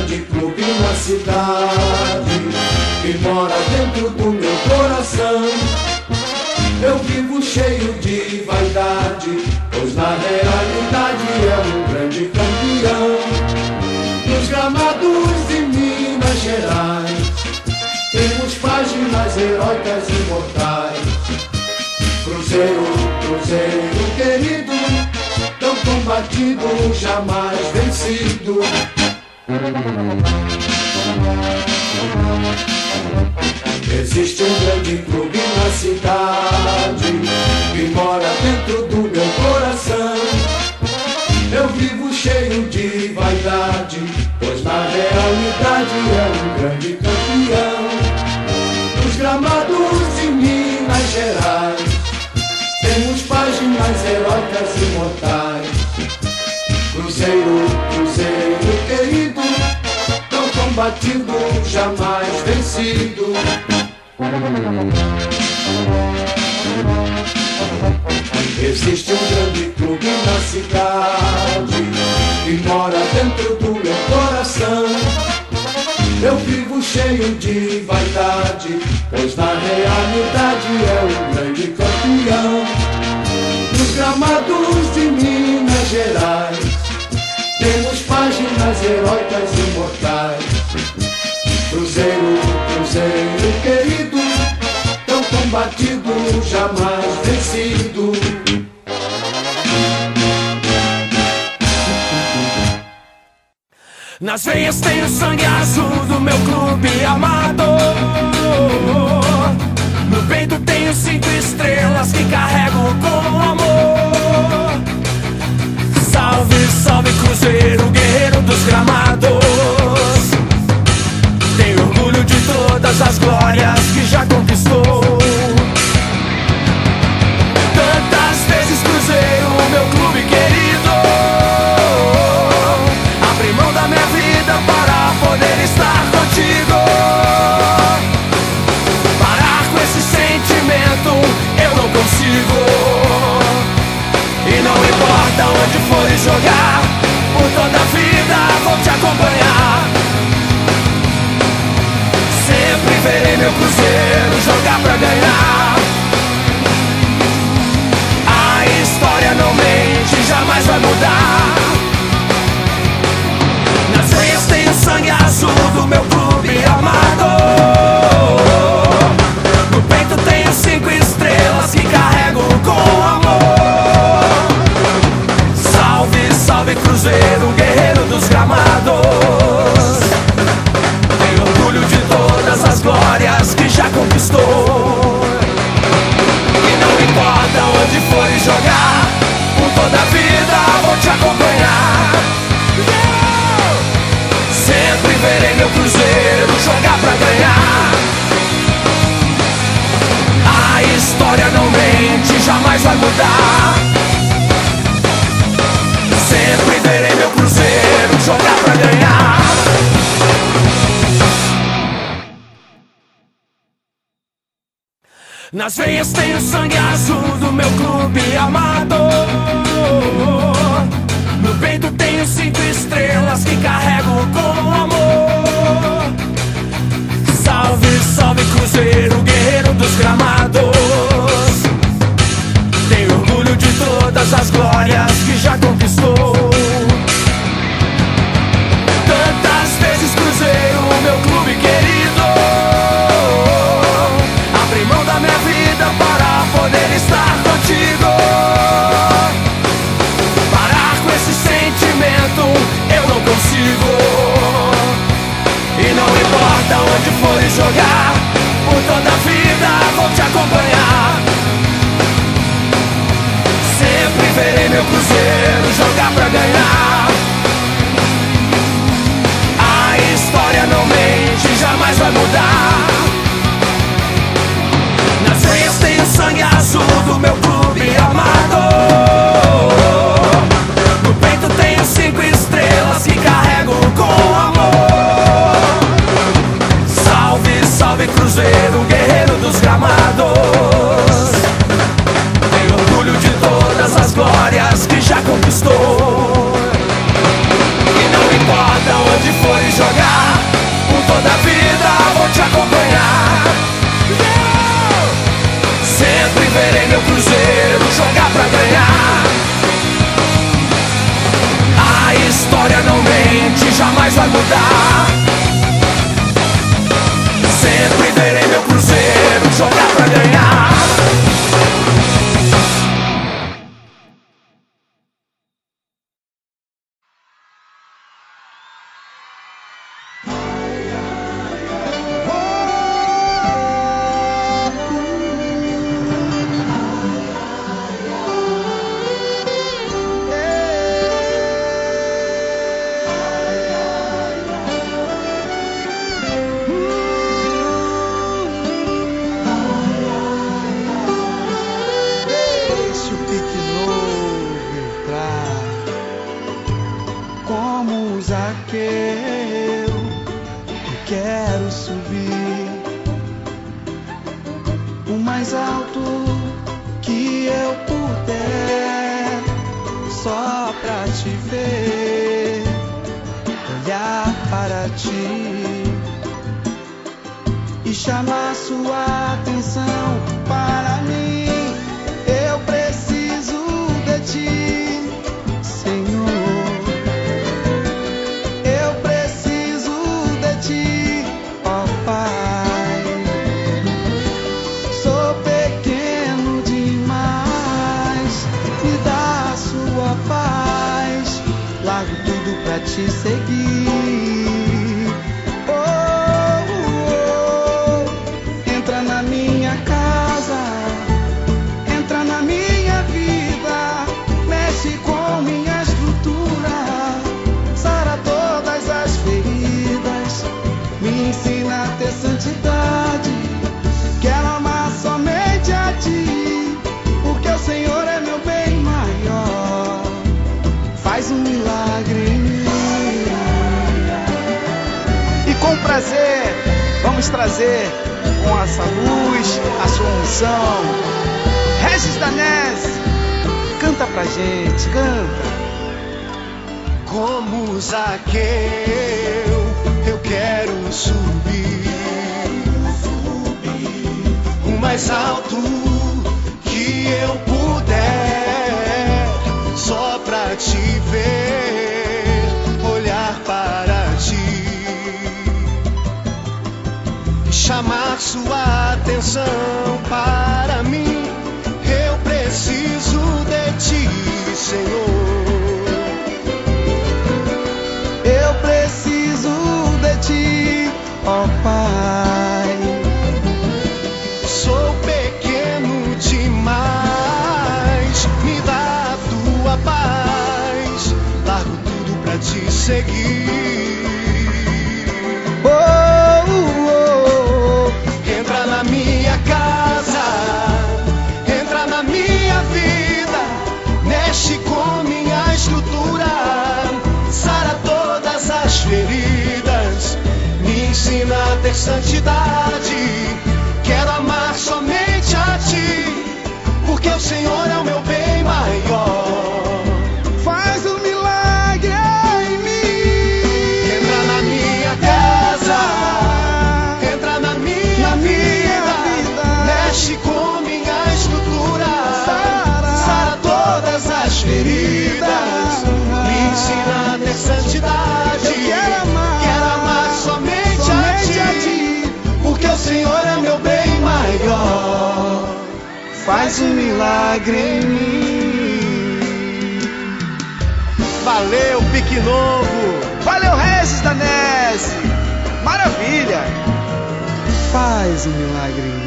grande clube na cidade que mora dentro do meu coração. Eu vivo cheio de vaidade, pois na realidade é um grande campeão. Nos gramados de Minas Gerais temos páginas heróicas imortais. Cruzeiro, Cruzeiro querido, tão combatido, jamais vencido. Existe um grande clube na cidade que mora dentro do meu coração. Eu vivo cheio de vaidade, pois na realidade é um grande campeão. Nos gramados de Minas Gerais temos páginas heróicas imortais. Cruzeiro, Cruzeiro querido, tão combatido, jamais vencido. Existe um grande clube na cidade que mora dentro do meu coração. Eu vivo cheio de vaidade, pois na realidade é um grande campeão. Nos gramados de Minas Gerais temos páginas heróicas imortais. Cruzeiro, Cruzeiro querido, tão combatido, jamais vencido. Nas veias tem o sangue azul do meu clube amado. No peito tenho 5 estrelas que carrego com amor. Salve, salve Cruzeiro, guerreiro dos gramados. Tenho orgulho de todas as glórias que já conquistou. Tantas vezes Cruzeiro, meu clube querido, abri mão da minha vida para poder estar contigo. Parar com esse sentimento eu não consigo. E não importa onde fores jogar, por toda a vida vou te acompanhar. Sempre verei meu Cruzeiro jogar pra ganhar. A história não mente, jamais vai mudar. Nas veias tem o sangue azul do meu clube amado. No peito tenho 5 estrelas que carrego com amor. Salve, salve Cruzeiro, guerreiro dos gramados. Tenho orgulho de todas as glórias que já conquistou. E não importa onde fores jogar, por toda a vida vou te acompanhar. Sempre verei meu Cruzeiro jogar pra ganhar. A história não mente, jamais vai mudar. Sempre verei meu Cruzeiro jogar pra ganhar. Nas veias tem o sangue azul do meu clube amado. No peito tenho 5 estrelas que carrego com amor. Salve, salve Cruzeiro, guerreiro dos gramados. Tenho orgulho de todas as glórias que já conquistou. Tantas vezes Cruzeiro, meu clube querido, abri mão da minha vida para poder estar contigo. Parar com esse sentimento eu não consigo. E não importa onde fores jogar, por toda a vida vou te acompanhar. Sempre verei meu Cruzeiro jogar pra ganhar. A história não mente, jamais vai mudar. Nas veias tem o sangue azul do meu clube amado. No peito tenho 5 estrelas que carrego com amor. Salve, salve Cruzeiro, guerreiro dos gramados. Tenho orgulho de todas as glórias que já conquistou. E não importa onde fores jogar, jogar pra ganhar. A história não mente, jamais vai mudar. Sempre verei meu Cruzeiro jogar pra ganhar. Quero subir o mais alto que eu puder, só pra te ver, olhar para ti e chamar sua atenção para mim. Eu preciso de ti, Senhor. Eu preciso de ti, ó Pai. Sou pequeno demais, me dá a sua paz. Largo tudo pra te seguir. Oh, oh, oh. Entra na minha casa, entra na minha vida, mexe com minha estrutura, sara todas as feridas, me ensina a ter santidade. Quero amar somente a ti, porque o Senhor é meu bem maior. Faz um milagre em mim. E com prazer vamos trazer com essa luz a sua unção. Regis Danese, canta pra gente, canta. Como Zaqueu, eu quero subir o mais alto que eu puder, só pra te ver, olhar para ti, chamar sua atenção para mim. Eu preciso de ti, Senhor. Eu preciso de ti, ó Pai. Sou pequeno demais, me dá a tua paz. Largo tudo pra te seguir. Oh, oh, oh. Entra na minha casa, entra na minha vida, mexe com minha estrutura, sara todas as feridas, me ensina a ter santidade. Quero amar somente a ti, porque o Senhor é o meu bem maior. Faz um milagre em mim. Entra na minha casa, entra na minha vida, mexe com minha estrutura, sara todas as feridas, me ensina a ter santidade. Quero amar somente a ti, porque o Senhor é meu bem maior. Faz um milagre em mim. Valeu, Pique Novo. Valeu, Regis Danese. Maravilha. Faz um milagre em mim.